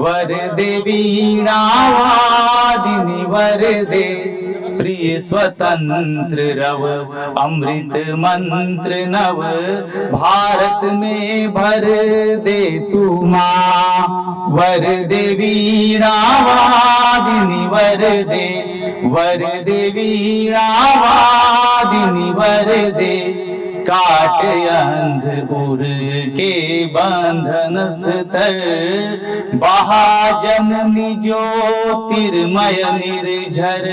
वर दे वीणावादिनी वर दे प्रिय स्वतंत्र रव अमृत मंत्र नव भारत में भर दे तू माँ। वर दे वीणावादिनी वर दे वीणावादिनी वर दे काट अंध उर के बंधन स्तर महाजननी ज्योतिर्मय निर्झर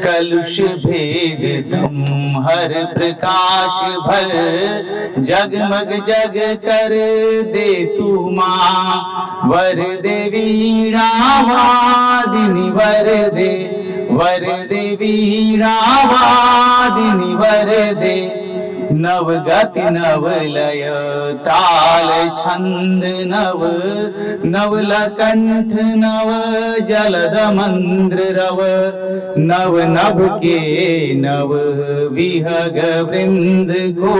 कलुष भेद तुम हर प्रकाश भर जगमग जग कर दे तू माँ। वर दे वीणावादिनी वर दे वीणावादिनी वर दे नवगति नवलय ताल छंद नव नवलकंठ नव जलद मंद्र रव नव नभ के नव विहग वृंद को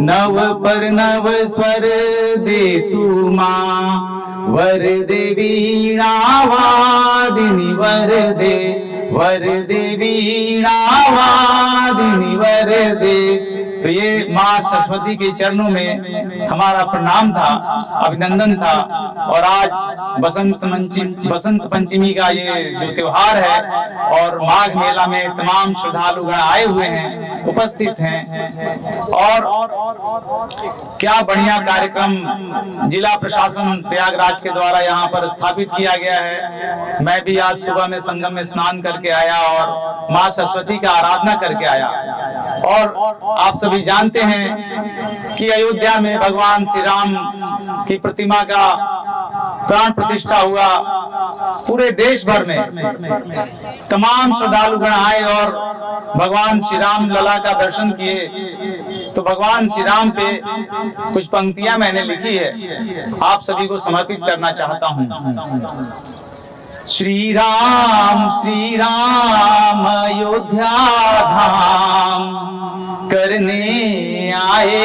नव पर नव स्वर दे तू माँ। वर दे वीणावादिनी वर दे वीणावादिनी वर दे। तो ये माँ सरस्वती के चरणों में हमारा प्रणाम था, अभिनंदन था। और आज बसंत पंचमी का ये जो त्योहार है और माघ मेला में तमाम श्रद्धालुगण आए हुए हैं, उपस्थित हैं। और क्या बढ़िया कार्यक्रम जिला प्रशासन प्रयागराज के द्वारा यहाँ पर स्थापित किया गया है। मैं भी आज सुबह में संगम में स्नान करके आया और माँ सरस्वती का आराधना करके आया। और आप सभी जानते हैं कि अयोध्या में भगवान श्री राम की प्रतिमा का प्राण प्रतिष्ठा हुआ। पूरे देश भर में तमाम श्रद्धालुगण आए और भगवान श्री राम लला का दर्शन किए। तो भगवान श्री राम पे कुछ पंक्तियां मैंने लिखी है, आप सभी को समर्पित करना चाहता हूं। श्री राम अयोध्या धाम करने आए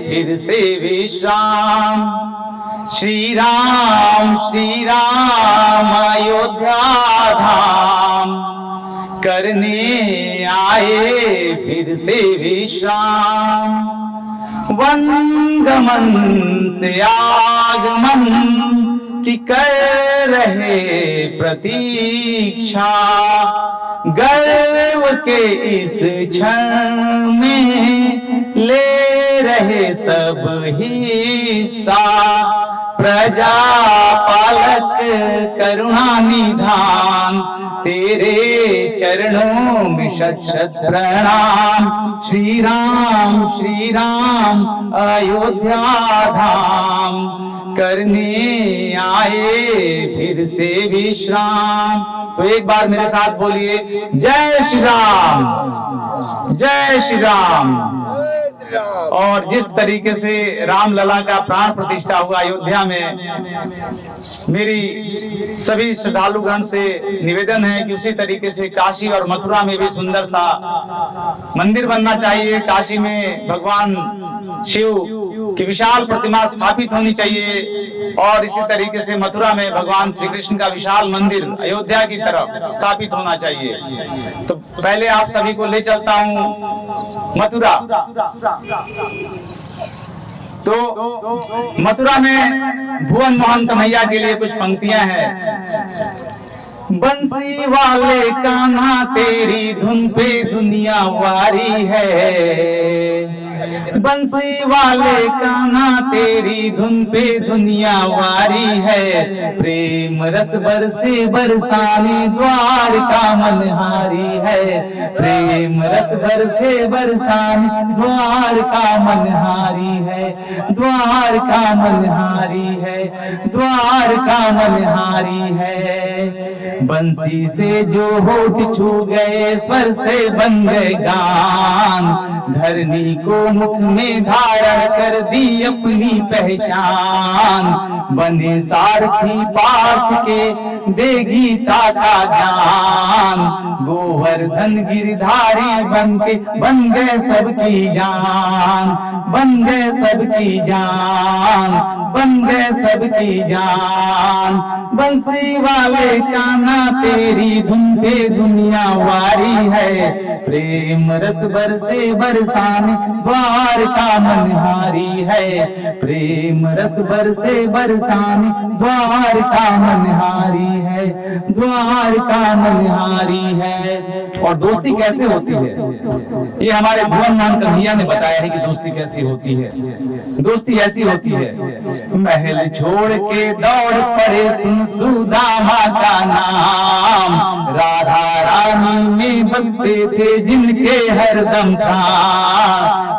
फिर से विश्राम। श्री राम अयोध्या धाम करने आए फिर से विश्राम। वनगमन से आगमन की कर रहे प्रतीक्षा, गर्व के इस क्षण में ले रहे सब हिस्सा। प्रजा पालक करुणा निधान तेरे चरणों में शत शत प्रणाम। श्री राम अयोध्या धाम करने आए फिर से विश्राम। तो एक बार मेरे साथ बोलिए, जय श्री राम, जय श्री राम। और जिस तरीके से रामलला का प्राण प्रतिष्ठा हुआ अयोध्या में, मेरी सभी श्रद्धालुगण से निवेदन है कि उसी तरीके से काशी और मथुरा में भी सुंदर सा मंदिर बनना चाहिए। काशी में भगवान शिव की विशाल प्रतिमा स्थापित होनी चाहिए और इसी तरीके से मथुरा में भगवान श्री कृष्ण का विशाल मंदिर अयोध्या की तरफ स्थापित होना चाहिए। तो पहले आप सभी को ले चलता हूँ मथुरा। तो मथुरा में भुवन मोहन कन्हैया के लिए कुछ पंक्तियां हैं। बंसी वाले कान्हा तेरी धुन पे दुनिया वारी है। बंसी वाले कान्हा तेरी धुन पे दुनिया वारी है। प्रेम रस बरसे बरसाने द्वार का मनहारी है। प्रेम रस बरसे बरसाने द्वार का मनहारी है। द्वार का मनहारी है। द्वार का मनहारी है। बंसी से जो होठ छू गए स्वर से बन गए गान। धरनी को मुख में धारण कर दी अपनी पहचान। बने सारथी पार्थ के दे गीता का ज्ञान। गोवर्धन गिरधारी बन के बन गए सबकी जान। बन गए सबकी जान। बन गए सबकी जान। बंसी वाले कान्हा तेरी धुन पे दुनिया वारी है, प्रेम रस बरसे बरसाने द्वारका मनहारी है, प्रेम रस बरसे बरसाने द्वारका मनहारी है, द्वारका मनहारी है। और दोस्ती कैसे होती है, ये हमारे भुवन मोहन कन्हैया ने बताया है कि दोस्ती कैसी होती है। दोस्ती ऐसी होती है, महल छोड़ के दौड़ पड़े सुन सुदामा का नाम, राधा रानी में बसते थे जिनके हरदम था,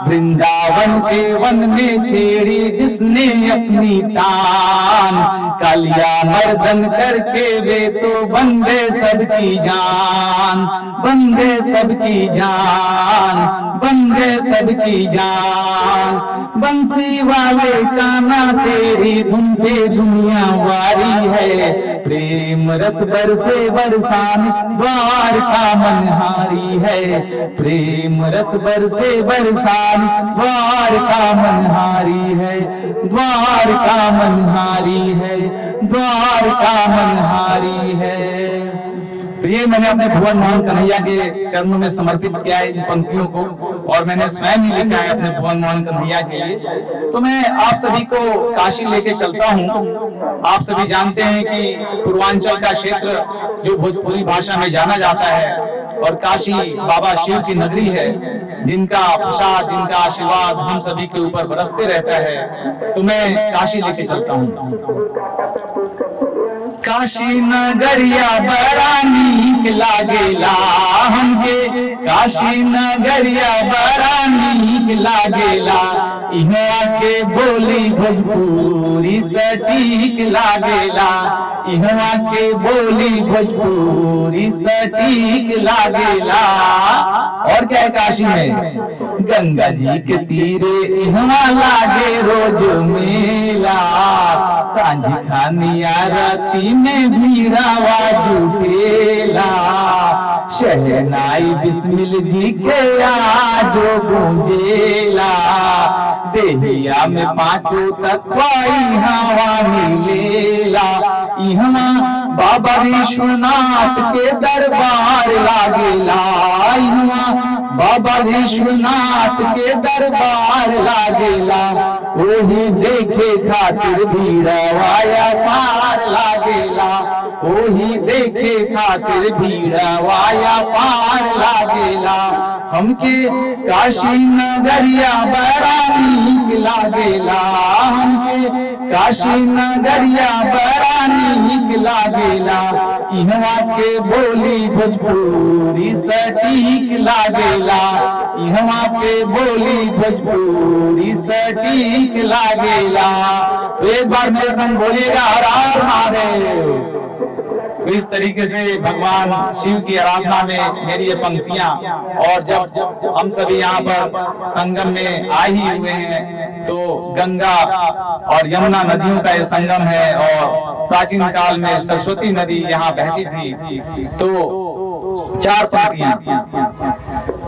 वृंदावन के वन में छेड़ी जिसने अपनी तान, कालिया मर्दन करके वे तो बंदे सबकी जान, बंदे सबकी जान, बंदे सबकी जान। बंसी वाले कान्हा तेरी धुन पे दुनिया वारी है, प्रेम रस बरसे बरसाने द्वारका मनहारी है, प्रेम रस बरसे बरसाने द्वारका मनहारी है, द्वारका मनहारी है, द्वारका मनहारी है। तो ये मैंने अपने भुवन मोहन कन्हैया के चरणों में समर्पित किया है इन पंक्तियों को, और मैंने स्वयं ही लिखा है अपने भुवन मोहन कन्हैया के लिए। तो मैं आप सभी को काशी लेके चलता हूँ। आप सभी जानते हैं कि पूर्वांचल का क्षेत्र जो भोजपुरी भाषा में जाना जाता है, और काशी बाबा शिव की नगरी है, जिनका प्रसाद, जिनका आशीर्वाद हम सभी के ऊपर बरसते रहता है। तो मैं काशी लेके चलता हूँ। काशी नगरिया बड़ा नीक लागेला हमके, काशी नगरिया बड़ा नीक लागेला, इहाँ के बोली भोजपुरी सटीक लागेला, इहाँ के बोली भोजपुरी सटीक लागेला। और क्या है काशी में, गंगा जी के तीरे इहाँ लागे रोज मेला, सांझ खानी आरती में भीड़ावा जुटेला, शहनाई बिस्मिल जी के आजो गूंजेला, देहिया में पांचों तत्वाई हवा मिलेला, इहाँ बाबा विश्वनाथ के दरबार लागेला, इहाँ बाबा विश्वनाथ के दरबार लागेला, वही देखे खातिर भीड़वाया पार लागेला, वही देखे खातिर भीड़वाया पार लागेला। हमके काशी नगरिया बड़ा नीक लागेला, हमके काशी नगरिया बड़ा नीक लागेला, इहवा के बोली भोजपुरी सटीक लागेला, इहवा के बोली भोजपुरी सटीक लागेला। तो एक बार मेरे संग बोलिएगा हर हर महादेव। तो इस तरीके से भगवान शिव की आराधना में मेरी ये पंक्तियां, और जब हम सभी यहाँ पर संगम में आ ही हुए हैं, तो गंगा और यमुना नदियों का ये संगम है, और प्राचीन काल में सरस्वती नदी यहाँ बहती थी। तो चार पंक्तियां,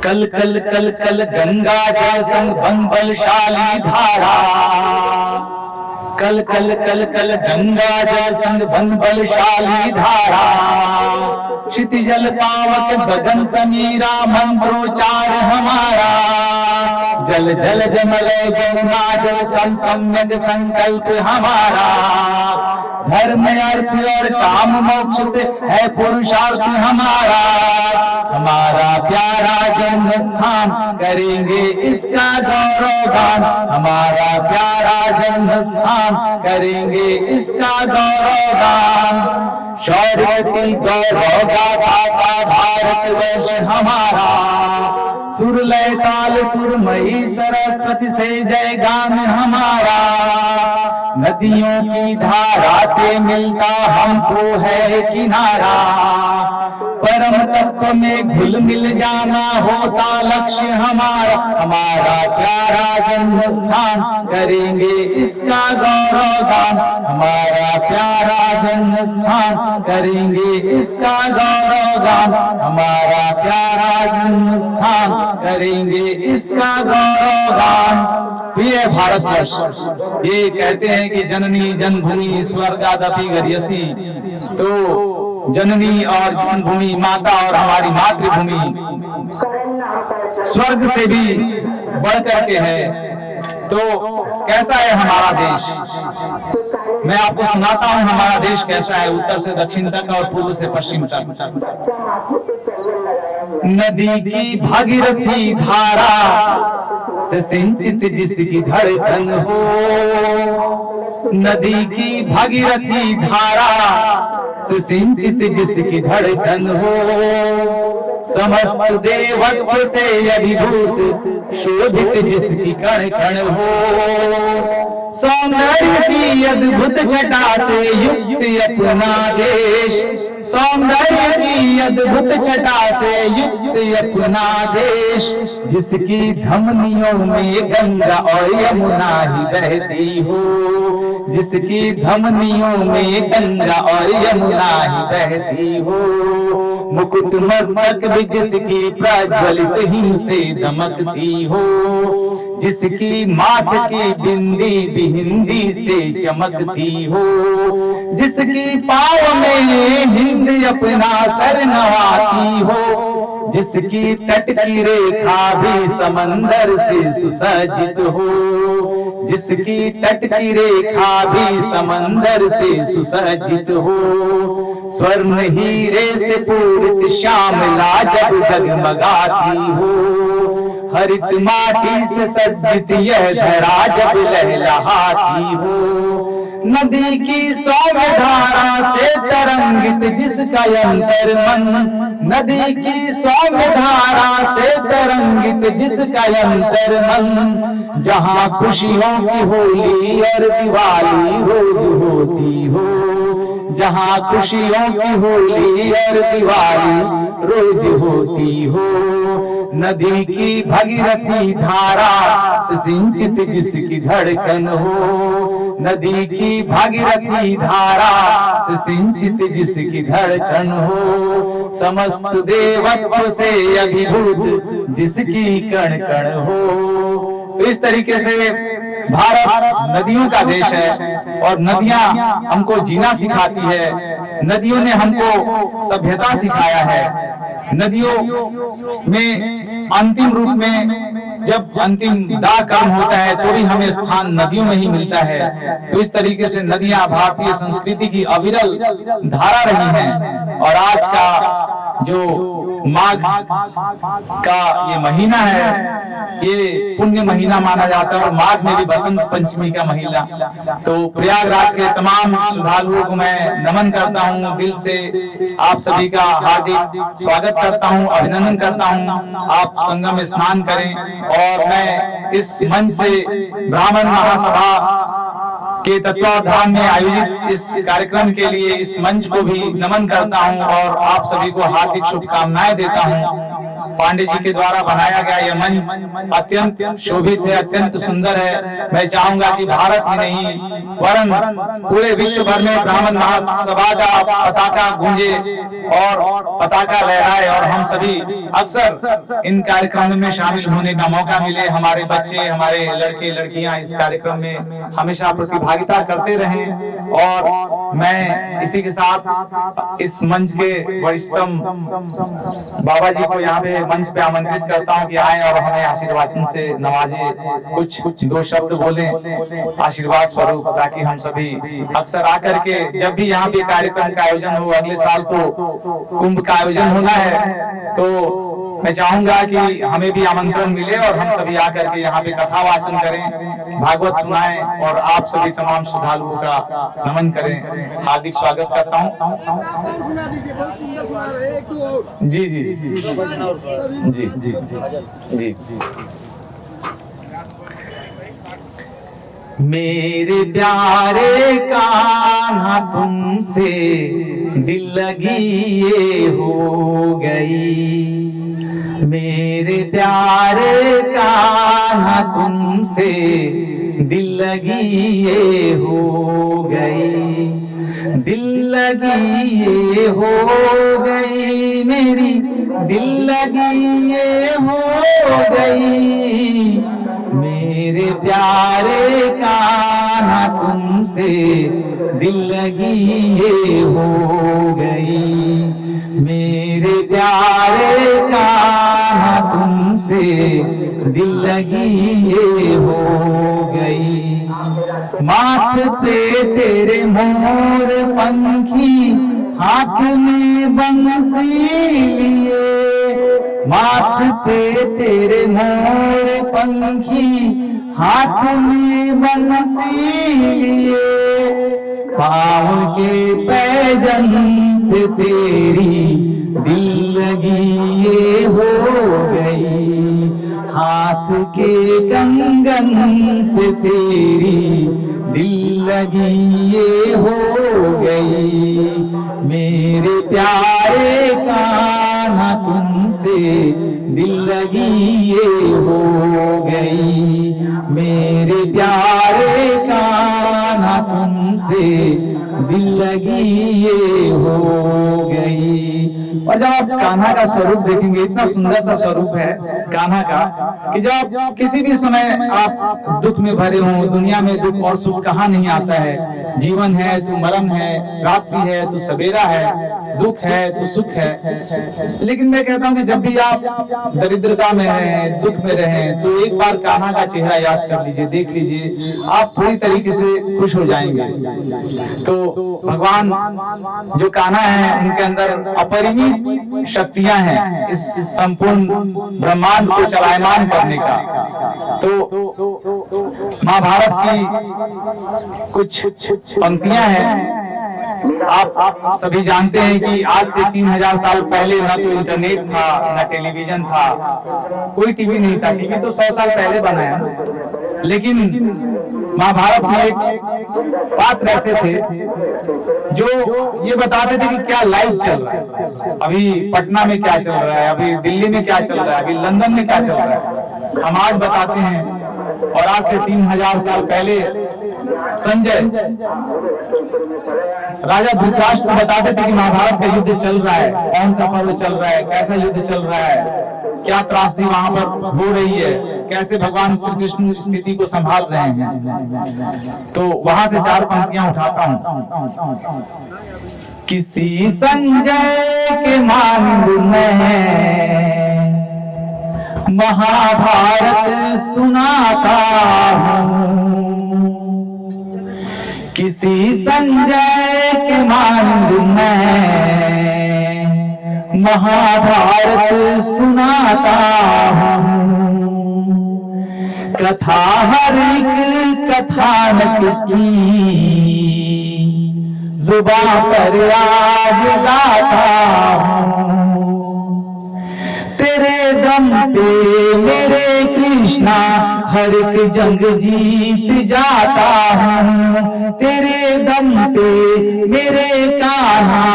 कल कल कल कल गंगा जय संग बन बलशाली धारा, कल कल कल कल गंगा जय संग बन बलशाली धारा, क्षितिजल पावक गगन समीरा मंत्रोच्चार हमारा, जल जल जमल गंगा जल सम सम्यक संकल्प हमारा, धर्म अर्थ और काम मोक्ष से है पुरुषार्थ हमारा, हमारा प्यारा जन्म स्थान करेंगे इसका गौरव गान, हमारा प्यारा जन्म स्थान करेंगे इसका गौरव गान, शौर्यवती गौरव गाथा भारतवर्ष हमारा, सुर लय ताल सुरमयी सरस्वती से जय गान हमारा, नदियों की धारा से मिलता हमको है किनारा, परम तत्व में घुल मिल जाना होता लक्ष्य हमारा। हमारा प्यारा जन्म स्थान करेंगे इसका गौरव गान। हमारा प्यारा जन्म स्थान करेंगे इसका गौरव गान। हमारा प्यारा जन्म स्थान करेंगे इसका गौरव गान। प्रिय भारतवर्ष, ये कहते हैं कि जननी जन्मभूमि स्वर्गादपि गरीयसी। तो जननी और जन्मभूमि माता और हमारी मातृभूमि स्वर्ग से भी बढ़ करके है। तो कैसा है हमारा देश? मैं आपको सुनाता हूँ हमारा देश कैसा है, उत्तर से दक्षिण तक और पूर्व से पश्चिम तक। नदी की भागीरथी धारा से सिंचित जिसकी धड़कन हो, नदी की भागीरथी धारा से सिंचित जिसकी धड़कन हो, समस्त देवत्व से अभिभूत शोभित जिसकी कण कण हो, सौंदर्य की अद्भुत छटा से युक्त अपना देश, सौंदर्य की अद्भुत छटा से युक्त अपना देश, जिसकी धमनियों में गंगा और यमुना ही बहती हो, जिसकी धमनियों में गंगा और यमुना ही बहती हो, मुकुट मस्तक भी जिसकी प्रज्वलित हिम से दमकती हो, जिसकी माथ की बिंदी भी हिंदी से चमकती हो, जिसकी पाँव में हिंद अपना सर नवाती हो, जिसकी तट की रेखा भी समंदर से सुसज्जित हो, जिसकी तट की रेखा भी समंदर से सुसज्जित हो, स्वर्ण हीरे से पूरित श्यामला जब जगमगाती हो, हरित माटी से सज्जित यह धरा जब लहलहाती हो, नदी की सौम्य धारा से तरंगित जिसका अंतर मन, नदी की सौम्य धारा से तरंगित जिसका अंतर मन, जहाँ खुशियों की होली और दिवाली रोज होती हो, जहाँ खुशियों की होली और दिवाली रोज होती हो, नदी की भगीरथी धारा से सिंचित जिसकी धड़कन हो, नदी की भागीरथी धारा से सिंचित जिसकी धड़कन हो, समस्त देवत्व से अभिभूत जिसकी कण कण हो। तो इस तरीके से भारत नदियों का देश है और नदियां हमको जीना सिखाती है, नदियों ने हमको सभ्यता सिखाया है। नदियों में अंतिम रूप में जब अंतिम दाह कर्म होता है तो भी हमें स्थान नदियों में ही मिलता है। तो इस तरीके से नदियां भारतीय संस्कृति की अविरल धारा रही हैं। और आज का जो माघ का ये महीना है, ये पुण्य महीना माना जाता है और माघ में भी बसंत पंचमी का महीना। तो प्रयागराज के तमाम श्रद्धालुओं को मैं नमन करता हूँ, दिल से आप सभी का हार्दिक स्वागत करता हूँ, अभिनंदन करता हूँ। आप संगम में स्नान करें और मैं इस मंच से ब्राह्मण महासभा के तत्वावधान में आयोजित इस कार्यक्रम के लिए इस मंच को भी नमन करता हूं और आप सभी को हार्दिक शुभकामनाएं देता हूं। पांडे जी के द्वारा बनाया गया यह मंच अत्यंत शोभित है, अत्यंत सुंदर है। मैं चाहूंगा कि भारत ही नहीं वरन पूरे विश्व भर में ब्राह्मण महासभा का पताका गूंजे और पताका लहराए और हम सभी अक्सर इन कार्यक्रम में शामिल होने का मौका मिले। हमारे बच्चे, हमारे लड़के लड़कियां इस कार्यक्रम में हमेशा प्रतिभागिता करते रहें। और मैं इसी के साथ इस मंच के वरिष्ठतम बाबा जी को यहाँ पे मंच पे आमंत्रित करता हूँ कि आए और हमें आशीर्वाचन से नवाजे, कुछ दो शब्द बोलें आशीर्वाद स्वरूप, ताकि हम सभी अक्सर आकर के जब भी यहाँ पे कार्यक्रम का आयोजन हो, अगले साल तो कुंभ का आयोजन होना है, तो मैं चाहूंगा कि हमें भी आमंत्रण मिले और हम सभी आकर के यहाँ पे कथा वाचन करें, भागवत सुनाएं और आप सभी तमाम श्रद्धालुओं का नमन करें। हार्दिक स्वागत करता हूँ। जी जी जी जी जी जी। मेरे प्यारे कान्हा तुमसे दिल लगी ये हो गई, मेरे प्यारे कान्हा तुमसे दिल लगी ये हो गई, दिल लगी ये हो गई, मेरी दिल लगी ये हो गई, मेरे प्यारे कान्हा तुमसे दिल लगी ये हो गई, मेरे प्यारे कान्हा तुमसे दिल लगी ये हो गई। माथ पे तेरे मोर पंखी, हाथ में बंसी लिए, माथ पे तेरे मोर पंखी, हाथ में बंसी लिए, पाँव के पैजन से तेरी दिल लगी ये हो गई, हाथ के कंगन से तेरी दिल लगी ये हो गई, मेरे प्यारे कान्हा तुमसे दिल लगी ये हो गई, मेरे प्यारे कान्हा तुमसे दिल लगी ये हो गई। और जब आप कान्हा का स्वरूप देखेंगे, इतना सुंदर सा स्वरूप है कान्हा का कि जब किसी भी समय आप दुख में भरे हो, दुनिया में दुख और सुख कहाँ नहीं आता है, जीवन है तो मरण है, रात्रि है तो सवेरा है, दुख है तो सुख है। लेकिन मैं कहता हूँ कि जब भी आप दरिद्रता में रहें, दुख में रहें, तो एक बार कान्हा का चेहरा याद कर लीजिए, देख लीजिए, आप पूरी तरीके से खुश हो जाएंगे। तो भगवान जो कान्हा है, उनके अंदर अपरिमित शक्तियां हैं इस संपूर्ण ब्रह्मांड को चलायमान करने का। तो महाभारत की कुछ पंक्तियां हैं, आप सभी जानते हैं कि आज से 3000 साल पहले ना तो इंटरनेट था, ना टेलीविजन था, कोई टीवी नहीं था, टीवी तो 100 साल पहले बना है। लेकिन महाभारत में एक पात्र ऐसे थे जो ये बताते थे कि क्या लाइव चल रहा है, अभी पटना में क्या चल रहा है, अभी दिल्ली में क्या चल रहा है, अभी लंदन में क्या चल रहा है, हम आज बताते हैं। और आज से 3000 साल पहले संजय राजा धृतराष्ट्र को बताते थे कि महाभारत का युद्ध चल रहा है, कौन सा पर्व चल रहा है, कैसा युद्ध चल रहा है, क्या त्रासदी वहां पर हो रही है, कैसे भगवान श्री कृष्ण स्थिति को संभाल रहे हैं। तो वहां से 4 पंक्तियां उठाता हूं। किसी संजय के मानंद में महाभारत सुनाता हूँ, किसी संजय के मानंद में महाभारत सुनाता हूँ, कथा हर एक कथानक की जुबां पर आज लाता हूँ, तेरे दम पे मेरे कृष्णा हर एक जंग जीत जाता हूँ, तेरे दम पे मेरे कान्हा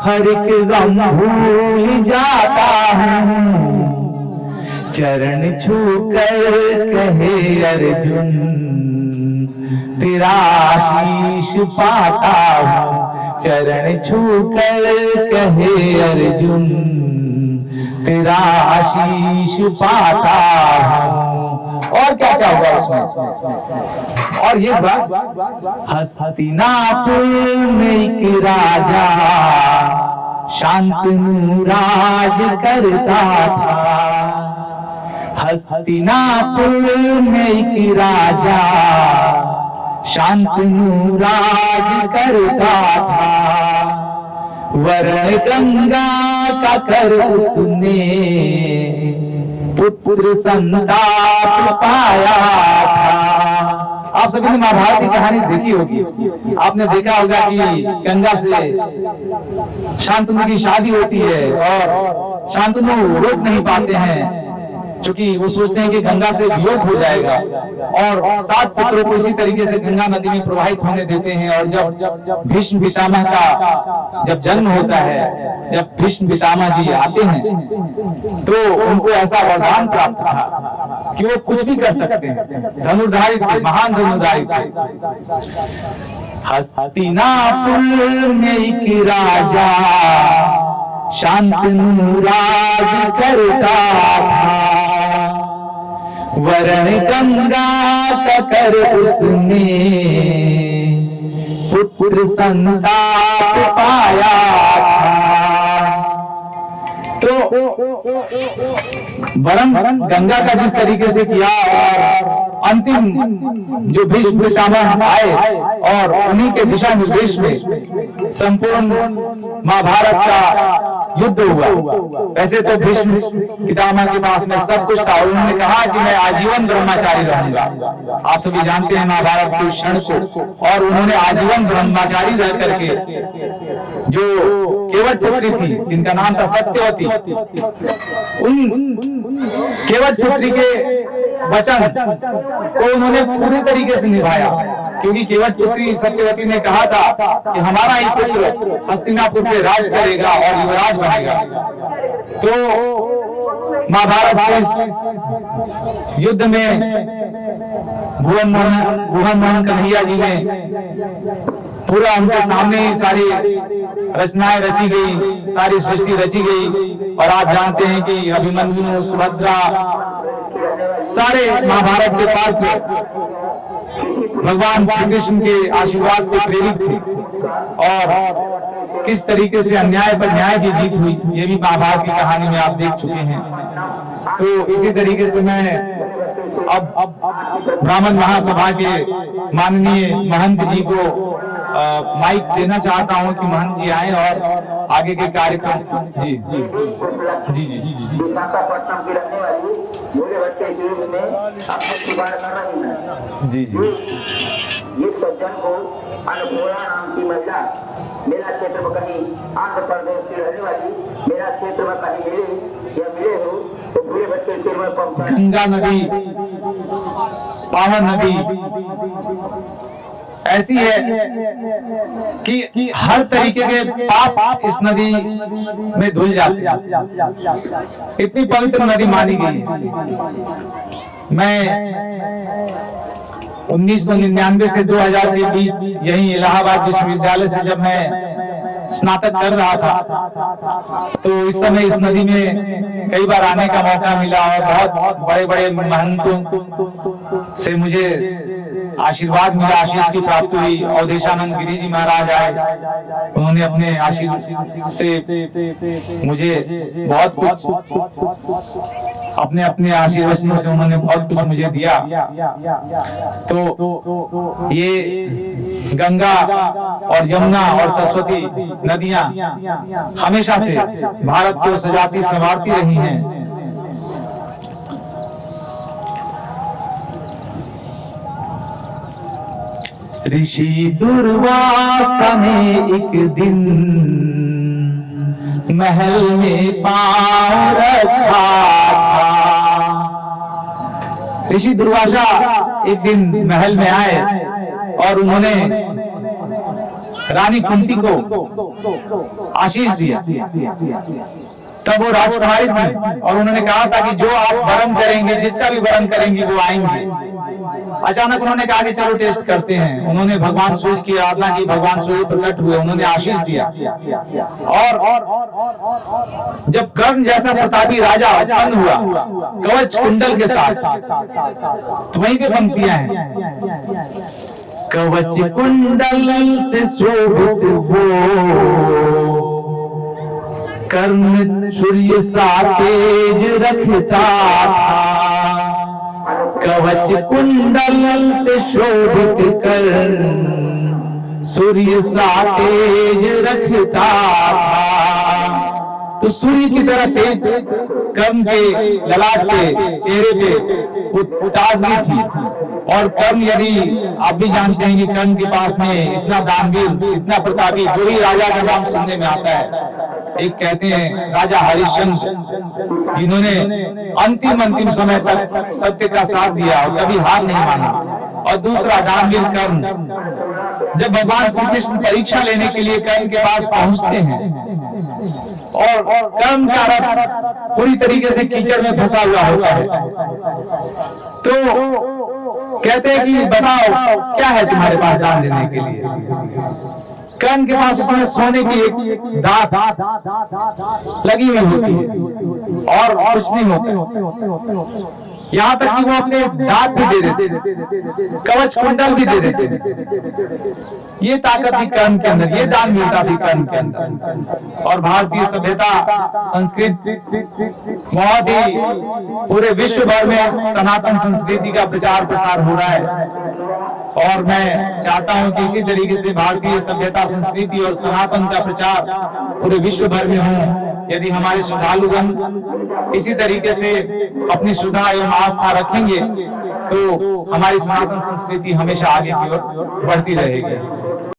हर एक गम भूल जाता हूँ, चरण छूकर कहे अर्जुन तेरा आशीष पाता हूँ, चरण छूकर कहे अर्जुन तेरा आशीष पाता हूँ। और क्या क्या होगा उसमें, और ये बात, हस्तिनापुर में एक राजा शांतनु राज करता था, हस्तिनापुर में एक राजा शांतनु राज करता था, वरण गंगा का कर उसने पुत्र संताप पाया था। आप सभी ने महाभारत की कहानी देखी होगी, आपने देखा होगा कि गंगा से शांतनु की शादी होती है और शांतनु रोक नहीं पाते हैं, क्योंकि वो सोचते हैं कि गंगा से वियोग हो जाएगा, और 7 पुत्रों को इसी तरीके से गंगा नदी में प्रवाहित होने देते हैं। और जब भीष्म पितामह का जब जन्म होता है, जब भीष्म पितामह जी आते हैं, तो उनको ऐसा वरदान प्राप्त था कि वो कुछ भी कर सकते हैं, धनुर्धारी थे, महान धनुर्धारी थे। हस्तिनापुर में एक राजा शांतनु राज करता था, वरण गंगा का कर उसने पुत्र संताप पाया था। तो वरण गंगा का जिस तरीके से किया, और अंतिम जो भीष्म पितामह आए और उन्हीं के दिशा निर्देश में संपूर्ण महाभारत का युद्ध हुआ। वैसे तो भीष्म पितामह के पास में सब कुछ था, उन्होंने कहा कि मैं आजीवन ब्रह्मचारी रहूंगा। आप सभी जानते हैं महाभारत के क्षण को, और उन्होंने आजीवन ब्रह्मचारी रह करके जो केवट पुत्री थी जिनका नाम था सत्यवती, उन केवट पुत्री के वचन को उन्होंने पूरी तरीके से निभाया, क्योंकि केवट पुत्री सत्यवती ने कहा था कि हमारा ही पुत्र हस्तिनापुर पे राज करेगा और युवराज बनेगा। तो महाभारत के इस युद्ध में भुवन मोहन कन्हैया जी ने पूरा उनके सामने ही सारी रचनाएं रची गई, सारी सृष्टि रची गई। और आप जानते हैं कि अभिमन्यु, सुभद्रा, सारे महाभारत के पात्र भगवान श्री कृष्ण के आशीर्वाद से प्रेरित थे, और किस तरीके से अन्याय पर न्याय की जीत हुई ये भी महाभारत की कहानी में आप देख चुके हैं। तो इसी तरीके से मैं अब ब्राह्मण महासभा के माननीय महंत जी को माइक देना चाहता हूं कि महंत जी आए और आगे के कार्यक्रम। जी जी जी जी जी विशाखापट्टनम की रहने वाली भोले बच्चे जीव में अपने जुगाड़ कर रही है। जी जी ये सज्जन को अनघोरा नाम की महिला मेरा क्षेत्र में कहीं आंध्र प्रदेश की रहने वाली, मेरा क्षेत्र में कहीं मिले या मिले हो तो भोले बच्चे सिर में पहुंचा। गंगा नदी पावन नदी ऐसी है कि हर तरीके के पाप इस नदी में धुल जाते हैं, इतनी पवित्र नदी मानी गई है। मैं 1999 से 2000 के बीच यही इलाहाबाद विश्वविद्यालय से जब मैं स्नातक कर रहा था, तो इस समय इस नदी में कई बार आने का मौका मिला, और बहुत बड़े बड़े महंतों से मुझे आशीर्वाद मिला, आशीष की प्राप्ति हुई। अवधेशानंद गिरी जी महाराज आए, उन्होंने अपने आशीर्वाद से मुझे बहुत कुछ अपने अपने आशीर्वचनों से उन्होंने बहुत कुछ मुझे दिया। तो ये गंगा और यमुना और सरस्वती नदियां हमेशा से भारत को सजाती संवारती रही हैं। ऋषि दुर्वासा ने एक दिन महल में पांव रखा था। ऋषि दुर्वासा एक दिन महल में आए और उन्होंने रानी कुंती को आशीष दिया। तब वो राजकुमारी थी और उन्होंने कहा था कि जो आप वरण करेंगे, जिसका भी वरण करेंगी वो आएंगे। अचानक उन्होंने कहा कि चलो टेस्ट करते हैं। उन्होंने भगवान सूर्य की आराधना की, भगवान सूर्य प्रकट हुए, उन्होंने आशीष दिया। और जब कर्ण जैसा प्रतापी राजा उत्पन्न हुआ कवच कुंडल के साथ, तो वहीं पे पंक्तियां हैं, कवच कुंडल से शोभित हो कर्ण सूर्य सा तेज रखता था। कवच कुंडल से शोभित कर्ण सूर्य सा तेज रखता था। तो सूर्य की तरह तेज कर्ण के ललाट पे, चेहरे पे ताजगी थी। और कर्ण, यदि आप भी जानते हैं कि कर्ण के पास में इतना दानवीर, इतना प्रतापी, दो ही राजा का नाम सुनने में आता है। एक कहते हैं राजा हरिश्चंद्र जिन्होंने अंतिम समय तक सत्य का साथ दिया और कभी हार नहीं माना। और दूसरा दानवीर कर्ण, जब भगवान श्री कृष्ण परीक्षा लेने के लिए कर्ण के पास पहुंचते हैं और कर्ण का रथ पूरी तरीके से कीचड़ में फंसा हुआ होता है, तो कहते हैं कि बताओ क्या है तुम्हारे पास दान देने के लिए। कर्ण के पास उसमें सोने की एक दात लगी हुई होती है और कुछ नहीं होता। यहाँ तक कि वो अपने दांत भी दे देते, कवच कुंडल भी दे देते। ये ताकत थी कर्ण के अंदर, ये दान मिलता थी कर्ण के अंदर। और भारतीय सभ्यता संस्कृति बहुत ही पूरे विश्व भर में सनातन संस्कृति का प्रचार प्रसार हो रहा है। और मैं चाहता हूं कि इसी तरीके से भारतीय सभ्यता संस्कृति और सनातन का प्रचार पूरे विश्व भर में हो। यदि हमारे श्रद्धालुगण इसी तरीके से अपनी श्रद्धा एवं आस्था रखेंगे तो हमारी सनातन संस्कृति हमेशा आगे की ओर बढ़ती रहेगी।